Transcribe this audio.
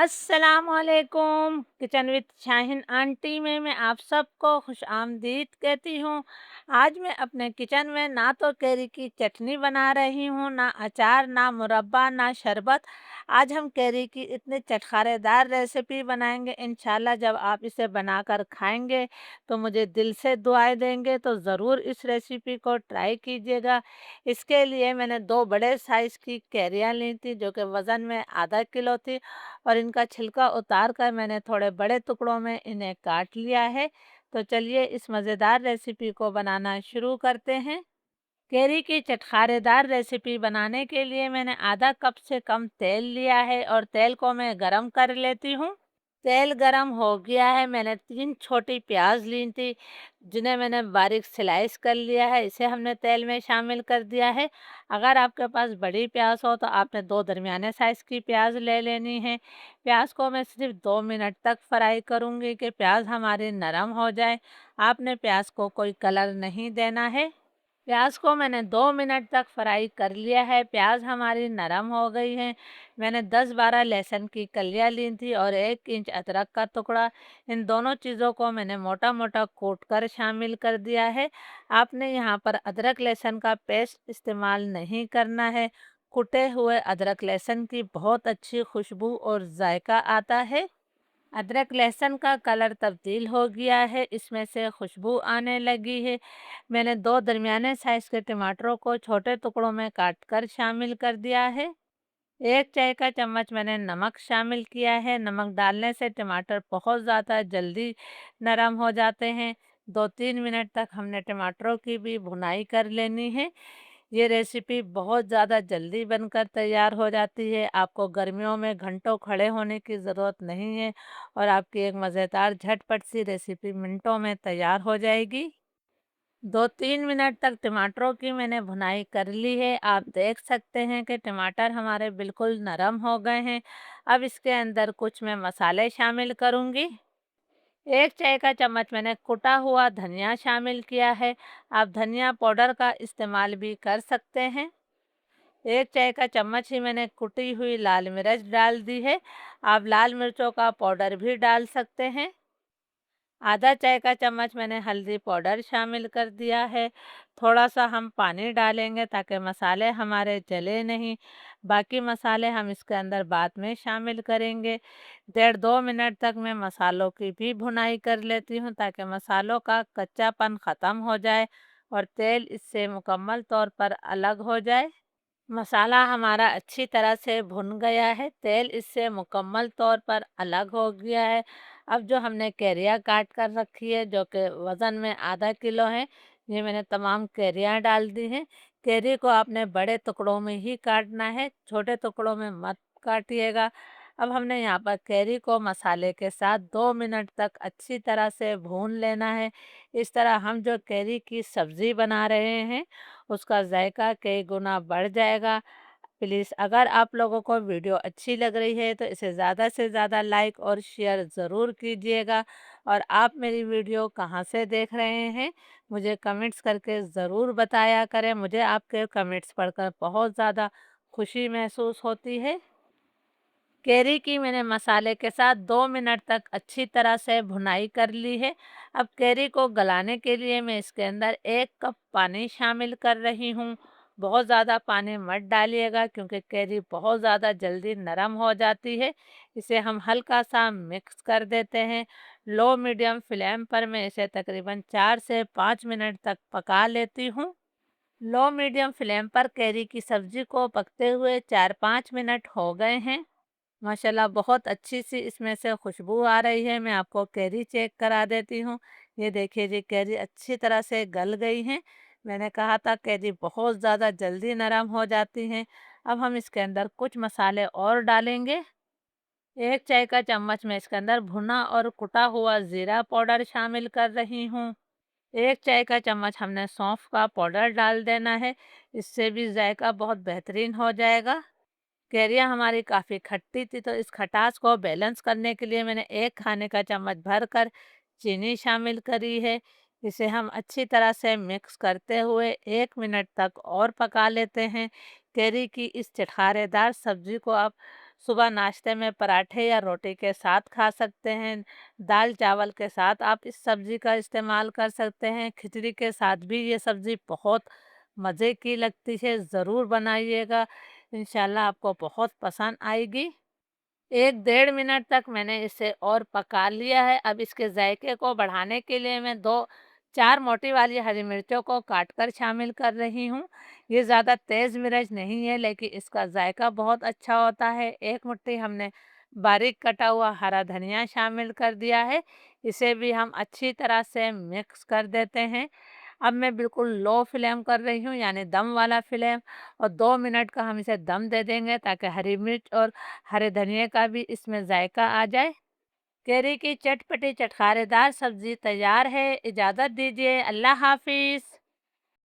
अस्सलामुअलैकुम। Kitchen with Shaheen aunty में मैं आप सबको खुश आमदीद कहती हूँ। आज मैं अपने किचन में ना तो कैरी की चटनी बना रही हूँ, ना अचार, ना मुरब्बा, ना शरबत। आज हम कैरी की इतनी चटखारेदार रेसिपी बनाएंगे। इंशाल्लाह जब आप इसे बनाकर खाएंगे तो मुझे दिल से दुआएं देंगे। तो ज़रूर इस रेसिपी को ट्राई कीजिएगा। इसके लिए मैंने दो बड़े साइज़ की कैरियाँ ली थी, जो कि वज़न में आधा किलो थी, और इनका छिलका उतार कर मैंने थोड़े बड़े टुकड़ों में इन्हें काट लिया है। तो चलिए इस मज़ेदार रेसिपी को बनाना शुरू करते हैं। कैरी की चटखारेदार रेसिपी बनाने के लिए मैंने आधा कप से कम तेल लिया है और तेल को मैं गरम कर लेती हूँ। तेल गरम हो गया है। मैंने 3 छोटी प्याज़ ली थी, जिन्हें मैंने बारीक स्लाइस कर लिया है। इसे हमने तेल में शामिल कर दिया है। अगर आपके पास बड़ी प्याज़ हो तो आपने 2 दरमियाने साइज़ की प्याज़ ले लेनी है। प्याज़ को मैं सिर्फ़ 2 मिनट तक फ्राई करूँगी कि प्याज़ हमारी नरम हो जाए। आपने प्याज़ को कोई कलर नहीं देना है। प्याज को मैंने 2 मिनट तक फ्राई कर लिया है। प्याज हमारी नरम हो गई है। मैंने 10-12 लहसुन की कलियां ली थी और 1 इंच अदरक का टुकड़ा। इन दोनों चीज़ों को मैंने मोटा मोटा कूट कर शामिल कर दिया है। आपने यहाँ पर अदरक लहसुन का पेस्ट इस्तेमाल नहीं करना है। कुटे हुए अदरक लहसुन की बहुत अच्छी खुशबू और जायका आता है। अदरक लहसुन का कलर तब्दील हो गया है, इसमें से खुशबू आने लगी है। मैंने 2 दरमियाने साइज़ के टमाटरों को छोटे टुकड़ों में काट कर शामिल कर दिया है। 1 चाय का चम्मच मैंने नमक शामिल किया है। नमक डालने से टमाटर बहुत ज़्यादा जल्दी नरम हो जाते हैं। 2-3 मिनट तक हमने टमाटरों की भी भुनाई कर लेनी है। ये रेसिपी बहुत ज़्यादा जल्दी बनकर तैयार हो जाती है। आपको गर्मियों में घंटों खड़े होने की ज़रूरत नहीं है और आपकी एक मज़ेदार झटपट सी रेसिपी मिनटों में तैयार हो जाएगी। 2-3 मिनट तक टमाटरों की मैंने भुनाई कर ली है। आप देख सकते हैं कि टमाटर हमारे बिल्कुल नरम हो गए हैं। अब इसके अंदर कुछ मैं मसाले शामिल करूँगी। 1 चाय का चम्मच मैंने कुटा हुआ धनिया शामिल किया है। आप धनिया पाउडर का इस्तेमाल भी कर सकते हैं। 1 चाय का चम्मच ही मैंने कुटी हुई लाल मिर्च डाल दी है। आप लाल मिर्चों का पाउडर भी डाल सकते हैं। आधा चाय का चम्मच मैंने हल्दी पाउडर शामिल कर दिया है। थोड़ा-सा हम पानी डालेंगे ताकि मसाले हमारे जले नहीं। बाकी मसाले हम इसके अंदर बाद में शामिल करेंगे। 1.5-2 मिनट तक मैं मसालों की भी भुनाई कर लेती हूँ ताकि मसालों का कच्चापन ख़त्म हो जाए और तेल इससे मुकम्मल तौर पर अलग हो जाए। मसाला हमारा अच्छी तरह से भुन गया है, तेल इससे मुकम्मल तौर पर अलग हो गया है। अब जो हमने कैरियाँ काट कर रखी है, जो कि वज़न में आधा किलो है, ये मैंने तमाम कैरियाँ डाल दी हैं। कैरी को आपने बड़े टुकड़ों में ही काटना है, छोटे टुकड़ों में मत काटिएगा। अब हमने यहाँ पर कैरी को मसाले के साथ 2 मिनट तक अच्छी तरह से भून लेना है। इस तरह हम जो कैरी की सब्ज़ी बना रहे हैं, उसका जायका कई गुना बढ़ जाएगा। प्लीज़ अगर आप लोगों को वीडियो अच्छी लग रही है तो इसे ज़्यादा से ज़्यादा लाइक और शेयर ज़रूर कीजिएगा। और आप मेरी वीडियो कहाँ से देख रहे हैं, मुझे कमेंट्स करके ज़रूर बताया करें। मुझे आपके कमेंट्स पढ़कर बहुत ज़्यादा खुशी महसूस होती है। कैरी की मैंने मसाले के साथ 2 मिनट तक अच्छी तरह से भुनाई कर ली है। अब कैरी को गलाने के लिए मैं इसके अंदर 1 कप पानी शामिल कर रही हूँ। बहुत ज़्यादा पानी मत डालिएगा क्योंकि कैरी बहुत ज़्यादा जल्दी नरम हो जाती है। इसे हम हल्का सा मिक्स कर देते हैं। लो मीडियम फ्लेम पर मैं इसे तकरीबन 4 से 5 मिनट तक पका लेती हूँ। लो मीडियम फ्लेम पर कैरी की सब्जी को पकते हुए 4-5 मिनट हो गए हैं। माशाल्लाह बहुत अच्छी सी इसमें से खुशबू आ रही है। मैं आपको कैरी चेक करा देती हूँ। ये देखिए जी, कैरी अच्छी तरह से गल गई हैं। मैंने कहा था कैरी बहुत ज़्यादा जल्दी नरम हो जाती हैं। अब हम इसके अंदर कुछ मसाले और डालेंगे। 1 चाय का चम्मच मैं इसके अंदर भुना और कुटा हुआ ज़ीरा पाउडर शामिल कर रही हूँ। 1 चाय का चम्मच हमने सौंफ का पाउडर डाल देना है। इससे भी जायका बहुत बेहतरीन हो जाएगा। कैरियाँ हमारी काफ़ी खट्टी थी, तो इस खटास को बैलेंस करने के लिए मैंने 1 खाने का चम्मच भरकर चीनी शामिल करी है। इसे हम अच्छी तरह से मिक्स करते हुए 1 मिनट तक और पका लेते हैं। कैरी की इस चटखारेदार सब्ज़ी को आप सुबह नाश्ते में पराठे या रोटी के साथ खा सकते हैं। दाल चावल के साथ आप इस सब्ज़ी का इस्तेमाल कर सकते हैं। खिचड़ी के साथ भी ये सब्ज़ी बहुत मज़े की लगती है, ज़रूर बनाइएगा, इंशाल्लाह आपको बहुत पसंद आएगी। 1 डेढ़ मिनट तक मैंने इसे और पका लिया है। अब इसके जायके को बढ़ाने के लिए मैं 2-4 मोटी वाली हरी मिर्चों को काट कर शामिल कर रही हूँ। ये ज़्यादा तेज़ मिर्च नहीं है, लेकिन इसका जायका बहुत अच्छा होता है। 1 मुट्ठी हमने बारीक कटा हुआ हरा धनिया शामिल कर दिया है। इसे भी हम अच्छी तरह से मिक्स कर देते हैं। अब मैं बिल्कुल लो फ्लेम कर रही हूँ, यानी दम वाला फ्लेम, और 2 मिनट का हम इसे दम दे देंगे ताकि हरी मिर्च और हरे धनिये का भी इसमें जायका आ जाए। करी की चटपटी चटखारेदार सब्जी तैयार है। इजाज़त दीजिए, अल्लाह हाफ़िज़।